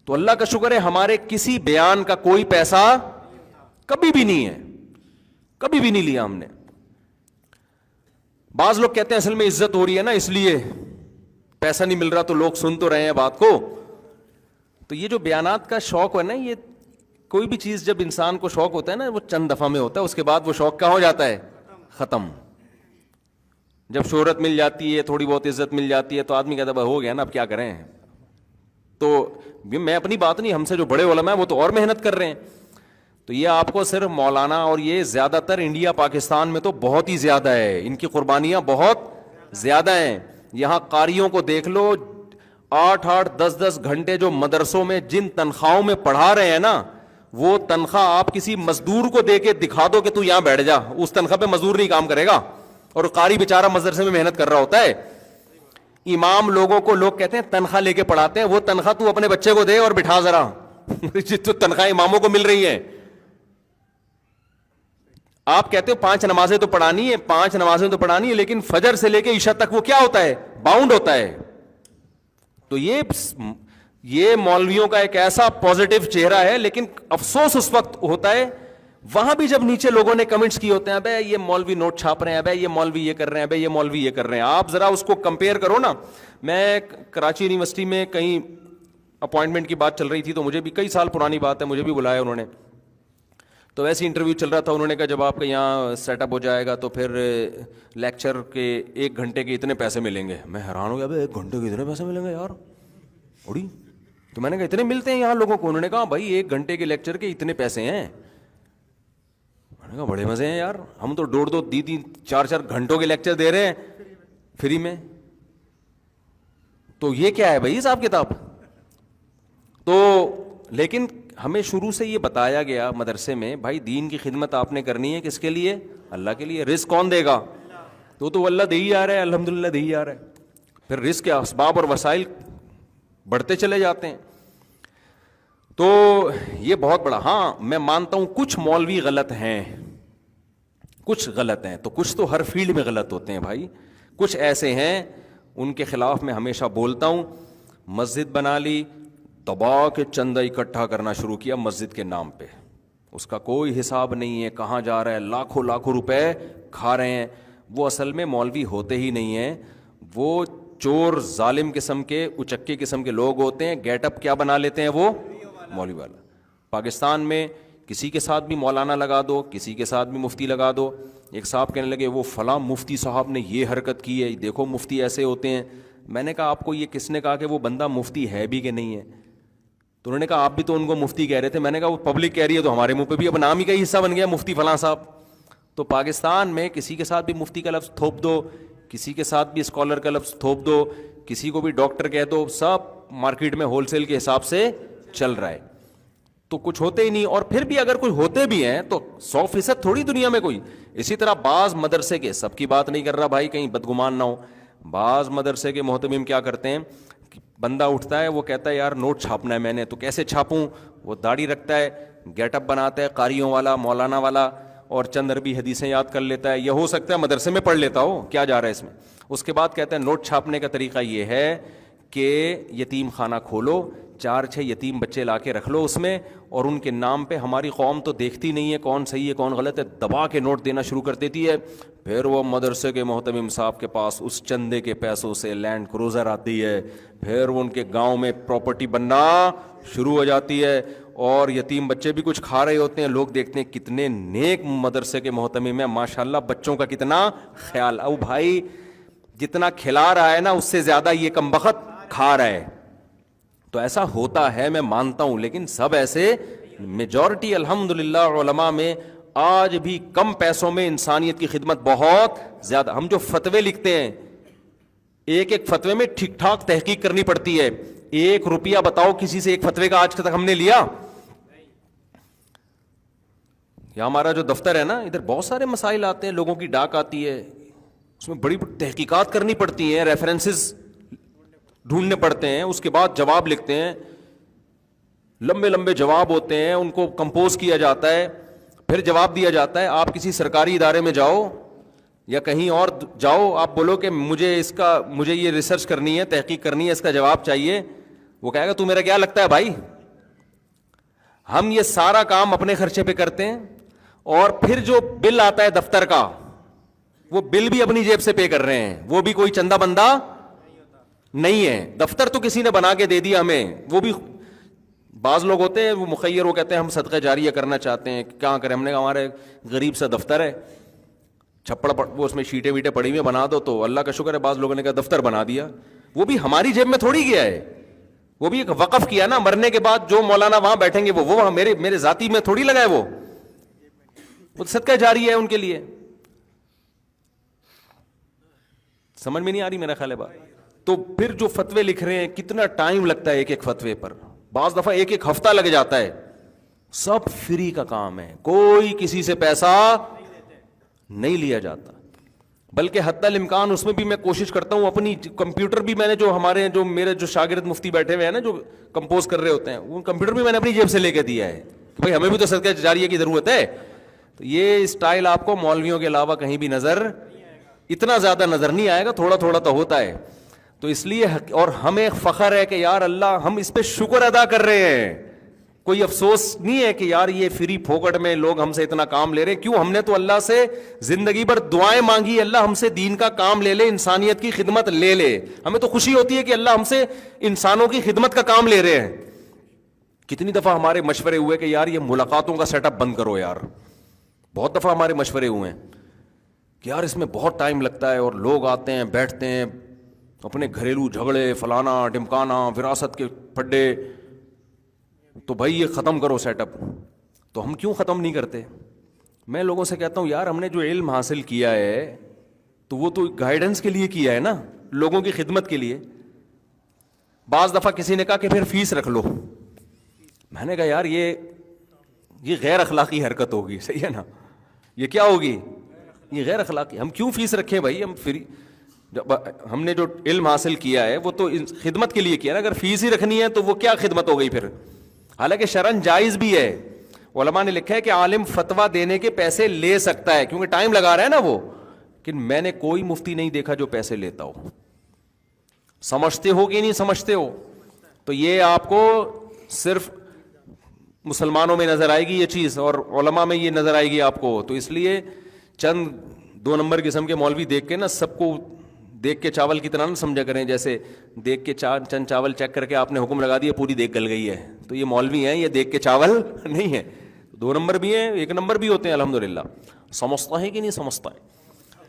تو اللہ کا شکر ہے ہمارے کسی بیان کا کوئی پیسہ کبھی بھی نہیں ہے، کبھی بھی نہیں لیا ہم نے. بعض لوگ کہتے ہیں اصل میں عزت ہو رہی ہے نا اس لیے پیسہ نہیں مل رہا، تو لوگ سن تو رہے ہیں بات کو. تو یہ جو بیانات کا شوق ہے نا، یہ کوئی بھی چیز جب انسان کو شوق ہوتا ہے نا وہ چند دفعہ میں ہوتا ہے، اس کے بعد وہ شوق کیا ہو جاتا ہے؟ ختم. جب شہرت مل جاتی ہے، تھوڑی بہت عزت مل جاتی ہے، تو آدمی کہتا ہے ہو گیا نا اب کیا کریں. تو میں اپنی بات نہیں، ہم سے جو بڑے علماء ہیں وہ تو اور محنت کر رہے ہیں. تو یہ آپ کو صرف مولانا، اور یہ زیادہ تر انڈیا پاکستان میں تو بہت ہی زیادہ ہے، ان کی قربانیاں بہت زیادہ ہیں. یہاں قاریوں کو دیکھ لو، 8-10 گھنٹے جو مدرسوں میں جن تنخواہوں میں پڑھا رہے ہیں نا، وہ تنخواہ آپ کسی مزدور کو دے کے دکھا دو کہ تو یہاں بیٹھ جا، اس تنخواہ پہ مزدور نہیں کام کرے گا، اور قاری بیچارہ مدرسے میں محنت کر رہا ہوتا ہے. امام لوگوں کو لوگ کہتے ہیں تنخواہ لے کے پڑھاتے ہیں، وہ تنخواہ تو اپنے بچے کو دے اور بٹھا ذرا تو تنخواہ اماموں کو مل رہی ہے. آپ کہتے ہو 5 نمازیں تو پڑھانی ہے، 5 نمازیں تو پڑھانی ہے، لیکن فجر سے لے کے عشاء تک وہ کیا ہوتا ہے؟ باؤنڈ ہوتا ہے. تو یہ مولویوں کا ایک ایسا پازیٹو چہرہ ہے، لیکن افسوس اس وقت ہوتا ہے وہاں بھی جب نیچے لوگوں نے کمنٹس کیے ہوتے ہیں، ابے یہ مولوی نوٹ چھاپ رہے ہیں، ابے یہ مولوی یہ کر رہے ہیں، ابے یہ مولوی یہ کر رہے ہیں. آپ ذرا اس کو کمپیئر کرو نا. میں کراچی یونیورسٹی میں کہیں اپوائنٹمنٹ کی بات چل رہی تھی، تو مجھے بھی کئی سال پرانی بات ہے، مجھے بھی بلایا انہوں نے. تو ایسی انٹرویو چل رہا تھا، انہوں نے کہا جب آپ کا یہاں سیٹ اپ ہو جائے گا تو پھر لیکچر کے 1 گھنٹے کے اتنے پیسے ملیں گے. میں حیران ہو گیا، ابے 1 گھنٹے کے اتنے پیسے ملیں گے یار اڑی. تو میں نے کہا اتنے ملتے ہیں یہاں لوگوں کو؟ انہوں نے کہا بھائی 1 گھنٹے کے لیکچر کے اتنے پیسے ہیں. میں نے کہا بڑے مزے ہیں یار، ہم تو 2-2 3-4 گھنٹوں کے لیکچر دے رہے ہیں فری میں. تو یہ کیا ہے بھائی حساب کتاب؟ تو لیکن ہمیں شروع سے یہ بتایا گیا مدرسے میں، بھائی دین کی خدمت آپ نے کرنی ہے، کس کے لیے؟ اللہ کے لیے. رزق کون دے گا؟ تو اللہ دے ہی جا رہا ہے، الحمدللہ دے ہی جا رہا ہے. پھر رزق کے اسباب اور وسائل بڑھتے چلے جاتے ہیں. تو یہ بہت بڑا، ہاں میں مانتا ہوں کچھ مولوی غلط ہیں، کچھ غلط ہیں، تو کچھ تو ہر فیلڈ میں غلط ہوتے ہیں بھائی. کچھ ایسے ہیں ان کے خلاف میں ہمیشہ بولتا ہوں. مسجد بنا لی، دبا کے چندہ اکٹھا کرنا شروع کیا مسجد کے نام پہ، اس کا کوئی حساب نہیں ہے کہاں جا رہا ہے، لاکھوں روپے کھا رہے ہیں. وہ اصل میں مولوی ہوتے ہی نہیں ہیں، وہ چور ظالم قسم کے اچکے قسم کے لوگ ہوتے ہیں. گیٹ اپ کیا بنا لیتے ہیں وہ؟ مولوی والا. پاکستان میں کسی کے ساتھ بھی مولانا لگا دو، کسی کے ساتھ بھی مفتی لگا دو. ایک صاحب کہنے لگے وہ فلاں مفتی صاحب نے یہ حرکت کی ہے، دیکھو مفتی ایسے ہوتے ہیں. میں نے کہا آپ کو یہ کس نے کہا کہ وہ بندہ مفتی ہے بھی کہ نہیں ہے؟ تو انہوں نے کہا آپ بھی تو ان کو مفتی کہہ رہے تھے. میں نے کہا وہ پبلک کہہ رہی ہے تو ہمارے منہ پہ بھی اب نام ہی کا حصہ بن گیا مفتی فلاں صاحب. تو پاکستان میں کسی کے ساتھ بھی مفتی کا لفظ تھوپ دو، کسی کے ساتھ بھی اسکالر کا لفظ تھوپ دو، کسی کو بھی ڈاکٹر کہہ دو، سب مارکیٹ میں ہول سیل کے حساب سے چل رہا ہے. تو کچھ ہوتے ہی نہیں. اور پھر بھی اگر کوئی ہوتے بھی ہیں تو 100% تھوڑی دنیا میں کوئی. اسی طرح بعض مدرسے کے، سب کی بات نہیں کر رہا بھائی کہیں بدگمان نہ ہو، بعض مدرسے کے محتمم کیا کرتے ہیں، بندہ اٹھتا ہے وہ کہتا ہے یار نوٹ چھاپنا ہے میں نے، تو کیسے چھاپوں؟ وہ داڑھی رکھتا ہے، گیٹ اپ بناتا ہے قاریوں والا، مولانا والا، اور چند عربی حدیثیں یاد کر لیتا ہے. یہ ہو سکتا ہے مدرسے میں پڑھ لیتا ہو، کیا جا رہا ہے اس میں. اس کے بعد کہتا ہے نوٹ چھاپنے کا طریقہ یہ ہے کہ یتیم خانہ کھولو، 4-6 یتیم بچے لا کے رکھ لو اس میں، اور ان کے نام پہ، ہماری قوم تو دیکھتی نہیں ہے کون صحیح ہے کون غلط ہے، دبا کے نوٹ دینا شروع کر دیتی ہے. پھر وہ مدرسے کے محتمم صاحب کے پاس اس چندے کے پیسوں سے لینڈ کروزر آتی ہے، پھر وہ ان کے گاؤں میں پراپرٹی بننا شروع ہو جاتی ہے، اور یتیم بچے بھی کچھ کھا رہے ہوتے ہیں. لوگ دیکھتے ہیں کتنے نیک مدرسے کے محتمم ہیں، ماشاءاللہ بچوں کا کتنا خیال. او بھائی جتنا کھلا رہا ہے نا اس سے زیادہ یہ کمبخت کھا رہا ہے. تو ایسا ہوتا ہے میں مانتا ہوں، لیکن سب ایسے میجورٹی الحمدللہ علماء میں آج بھی کم پیسوں میں انسانیت کی خدمت بہت زیادہ. ہم جو فتوے لکھتے ہیں، ایک فتوے میں ٹھیک ٹھاک تحقیق کرنی پڑتی ہے. 1 روپیہ بتاؤ کسی سے ایک فتوے کا آج تک ہم نے لیا؟ یہاں ہمارا جو دفتر ہے نا، ادھر بہت سارے مسائل آتے ہیں، لوگوں کی ڈاک آتی ہے، اس میں بڑی تحقیقات کرنی پڑتی ہیں، ریفرنسز ڈھونڈنے پڑتے ہیں، اس کے بعد جواب لکھتے ہیں، لمبے لمبے جواب ہوتے ہیں، ان کو کمپوز کیا جاتا ہے، پھر جواب دیا جاتا ہے. آپ کسی سرکاری ادارے میں جاؤ یا کہیں اور جاؤ، آپ بولو کہ مجھے یہ ریسرچ کرنی ہے، تحقیق کرنی ہے، اس کا جواب چاہیے، وہ کہے گا تو میرا کیا لگتا ہے بھائی، ہم یہ سارا کام اپنے خرچے پہ کرتے ہیں, اور پھر جو بل آتا ہے دفتر کا, وہ بل بھی اپنی جیب سے پے کر رہے ہیں, وہ بھی کوئی چندہ بندہ نہیں ہے. دفتر تو کسی نے بنا کے دے دیا ہمیں, وہ بھی بعض لوگ ہوتے ہیں وہ مخیر, وہ کہتے ہیں ہم صدقہ جاریہ کرنا چاہتے ہیں, کیا کریں. ہم نے کہا ہمارے غریب سا دفتر ہے, چھپڑ وہ اس میں شیٹیں ویٹیں پڑی ہوئی بنا دو, تو اللہ کا شکر ہے بعض لوگوں نے کہا دفتر بنا دیا. وہ بھی ہماری جیب میں تھوڑی گیا ہے, وہ بھی ایک وقف کیا نا, مرنے کے بعد جو مولانا وہاں بیٹھیں گے وہ میرے ذاتی میں تھوڑی لگا ہے, وہ صدقہ جاریہ ہے ان کے لیے. سمجھ میں نہیں آ رہی میرا خیال ہے بات. تو پھر جو فتوے لکھ رہے ہیں, کتنا ٹائم لگتا ہے ایک ایک فتوے پر, بعض دفعہ ایک ایک ہفتہ لگ جاتا ہے. سب فری کا کام ہے, کوئی کسی سے پیسہ نہیں لیا جاتا, بلکہ حتی الامکان اس میں بھی میں کوشش کرتا ہوں اپنی کمپیوٹر بھی میں نے جو میرے جو شاگرد مفتی بیٹھے ہوئے ہیں نا, جو کمپوز کر رہے ہوتے ہیں, وہ کمپیوٹر بھی میں نے اپنی جیب سے لے کے دیا ہے کہ بھائی ہمیں بھی تو صدقہ جاریہ کی ضرورت ہے. تو یہ اسٹائل آپ کو مولویوں کے علاوہ کہیں بھی اتنا زیادہ نظر نہیں آئے گا, تھوڑا تھوڑا تو ہوتا ہے. تو اس لیے, اور ہمیں فخر ہے کہ یار اللہ ہم اس پہ شکر ادا کر رہے ہیں, کوئی افسوس نہیں ہے کہ یار یہ فری پھوکٹ میں لوگ ہم سے اتنا کام لے رہے ہیں. کیوں؟ ہم نے تو اللہ سے زندگی بھر دعائیں مانگی, اللہ ہم سے دین کا کام لے لے, انسانیت کی خدمت لے لے. ہمیں تو خوشی ہوتی ہے کہ اللہ ہم سے انسانوں کی خدمت کا کام لے رہے ہیں. کتنی دفعہ ہمارے مشورے ہوئے کہ یار یہ ملاقاتوں کا سیٹ اپ بند کرو یار, بہت دفعہ ہمارے مشورے ہوئے ہیں کہ یار اس میں بہت ٹائم لگتا ہے, اور لوگ آتے ہیں بیٹھتے ہیں, اپنے گھریلو جھگڑے فلانا ڈمکانا, وراثت کے پڈے, تو بھائی یہ ختم کرو سیٹ اپ. تو ہم کیوں ختم نہیں کرتے؟ میں لوگوں سے کہتا ہوں یار ہم نے جو علم حاصل کیا ہے تو وہ تو گائیڈنس کے لیے کیا ہے نا, لوگوں کی خدمت کے لیے. بعض دفعہ کسی نے کہا کہ پھر فیس رکھ لو. میں نے کہا یار یہ غیر اخلاقی حرکت ہوگی, صحیح ہے نا, یہ کیا ہوگی, یہ غیر اخلاقی. ہم کیوں فیس رکھیں بھائی, ہم فری, ہم نے جو علم حاصل کیا ہے وہ تو خدمت کے لیے کیا نا. اگر فیس ہی رکھنی ہے تو وہ کیا خدمت ہو گئی پھر. حالانکہ شرعن جائز بھی ہے, علماء نے لکھا ہے کہ عالم فتویٰ دینے کے پیسے لے سکتا ہے کیونکہ ٹائم لگا رہا ہے نا وہ, لیکن میں نے کوئی مفتی نہیں دیکھا جو پیسے لیتا ہو. سمجھتے ہو کہ نہیں سمجھتے ہو؟ تو یہ آپ کو صرف مسلمانوں میں نظر آئے گی یہ چیز, اور علماء میں یہ نظر آئے گی آپ کو. تو اس لیے چند 2 نمبر قسم کے مولوی دیکھ کے نا, سب کو دیکھ کے چاول کی طرح نہ سمجھا کریں, جیسے دیکھ کے چند چاول چیک کر کے آپ نے حکم لگا دیا پوری دیکھ گل گئی ہے, تو یہ مولوی ہیں, یہ دیکھ کے چاول نہیں ہے. 2 نمبر بھی ہیں, 1 نمبر بھی ہوتے ہیں الحمدللہ. سمجھتا ہے کہ نہیں سمجھتا ہے.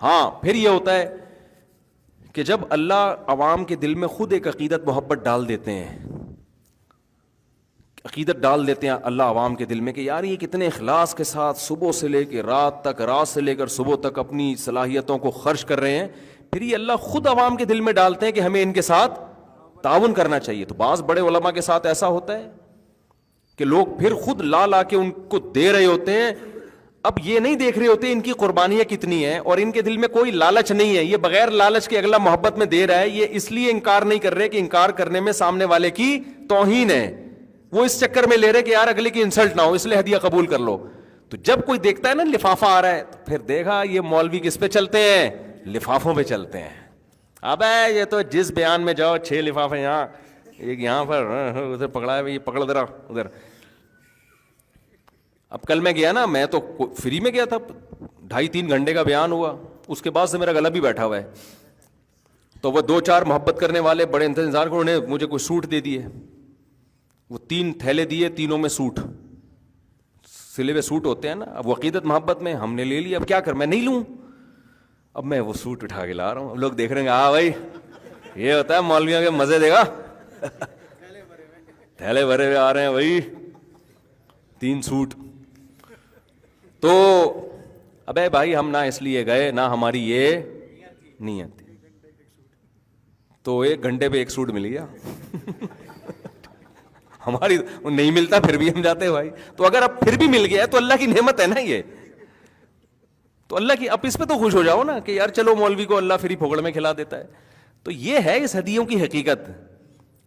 ہاں پھر یہ ہوتا ہے کہ جب اللہ عوام کے دل میں خود ایک عقیدت محبت ڈال دیتے ہیں, عقیدت ڈال دیتے ہیں اللہ عوام کے دل میں کہ یار یہ کتنے اخلاص کے ساتھ صبح سے لے کے رات تک, رات سے لے کر صبح تک اپنی صلاحیتوں کو خرچ کر رہے ہیں, پھر یہ اللہ خود عوام کے دل میں ڈالتے ہیں کہ ہمیں ان کے ساتھ تعاون کرنا چاہیے. تو بعض بڑے علماء کے ساتھ ایسا ہوتا ہے کہ لوگ پھر خود لا کے ان کو دے رہے ہوتے ہیں. اب یہ نہیں دیکھ رہے ہوتے ان کی قربانیاں کتنی ہیں, اور ان کے دل میں کوئی لالچ نہیں ہے, یہ بغیر لالچ کے اگلا محبت میں دے رہا ہے. یہ اس لیے انکار نہیں کر رہے کہ انکار کرنے میں سامنے والے کی توہین ہے, وہ اس چکر میں لے رہے کہ یار اگلے کی انسلٹ نہ ہو اس لیے ہدیہ قبول کر لو. تو جب کوئی دیکھتا ہے نا لفافہ آ رہا ہے, تو پھر دیکھا یہ مولوی کس پہ چلتے ہیں, لفافوں پہ چلتے ہیں. اب یہ تو جس بیان میں جاؤ 6 لفافے یہاں, ایک یہاں پر, ادھر پکڑا ہے, یہ پکڑ ذرا ادھر. اب کل میں گیا نا, میں تو فری میں گیا تھا, 2.5-3 گھنٹے کا بیان ہوا, اس کے بعد سے میرا گلا بھی بیٹھا ہوا ہے. تو وہ 2-4 محبت کرنے والے بڑے انتظار کو, انہوں نے مجھے کوئی سوٹ دے دیے, وہ 3 تھیلے دیے, تینوں میں سوٹ, سلے ہوئے سوٹ ہوتے ہیں نا. اب عقیدت محبت میں ہم نے لے لیا, اب کیا کر, میں نہیں لوں. اب میں وہ سوٹ اٹھا کے لا رہا ہوں, اب لوگ دیکھ رہے ہیں ہاں بھائی یہ ہوتا ہے مولویوں کے مزے دے گا, تھیلے بھرے ہوئے آ رہے ہیں بھائی, 3 سوٹ. تو ابے بھائی ہم نہ اس لیے گئے, نہ ہماری یہ نیت تھی. تو 1 گھنٹے پہ 1 سوٹ مل گیا. ہماری نہیں ملتا پھر بھی ہم جاتے بھائی. تو اگر اب پھر بھی مل گیا ہے تو اللہ کی نعمت ہے نا یہ, تو اللہ کی, اب اس پہ تو خوش ہو جاؤ نا کہ یار چلو مولوی کو اللہ فری پھوکڑ میں کھلا دیتا ہے. تو یہ ہے اس ہدیوں کی حقیقت.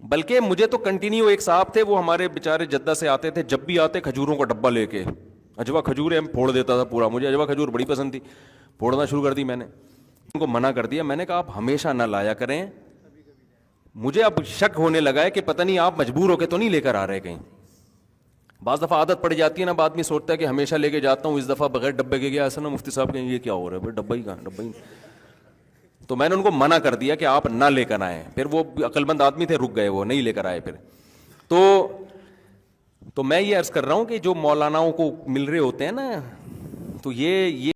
بلکہ مجھے تو کنٹینیو ایک صاحب تھے, وہ ہمارے بیچارے جدہ سے آتے تھے, جب بھی آتے کھجوروں کا ڈبہ لے کے, اجوا کھجوریں ہم پھوڑ دیتا تھا پورا, مجھے اجوا کھجور بڑی پسند تھی, پھوڑنا شروع کر دی میں نے. ان کو منع کر دیا, میں نے کہا آپ ہمیشہ نہ لایا کریں, مجھے اب شک ہونے لگا ہے کہ پتہ نہیں آپ مجبور ہو کے تو نہیں لے کر آ رہے کہیں. بعض دفعہ عادت پڑ جاتی ہے نا، بعد میں سوچتا ہے کہ ہمیشہ لے کے جاتا ہوں، اس دفعہ بغیر ڈبے کے گیا، اصل میں مفتی صاحب کہیں یہ کیا ہو رہا ہے بھائی، ڈبہ ہی کہاں، ڈبہ ہی. تو میں نے ان کو منع کر دیا کہ آپ نہ لے کر آئیں. پھر وہ عقل مند آدمی تھے، رک گئے، وہ نہیں لے کر آئے. پھر تو میں یہ عرض کر رہا ہوں کہ جو مولاناؤں کو مل رہے ہوتے ہیں نا، تو یہ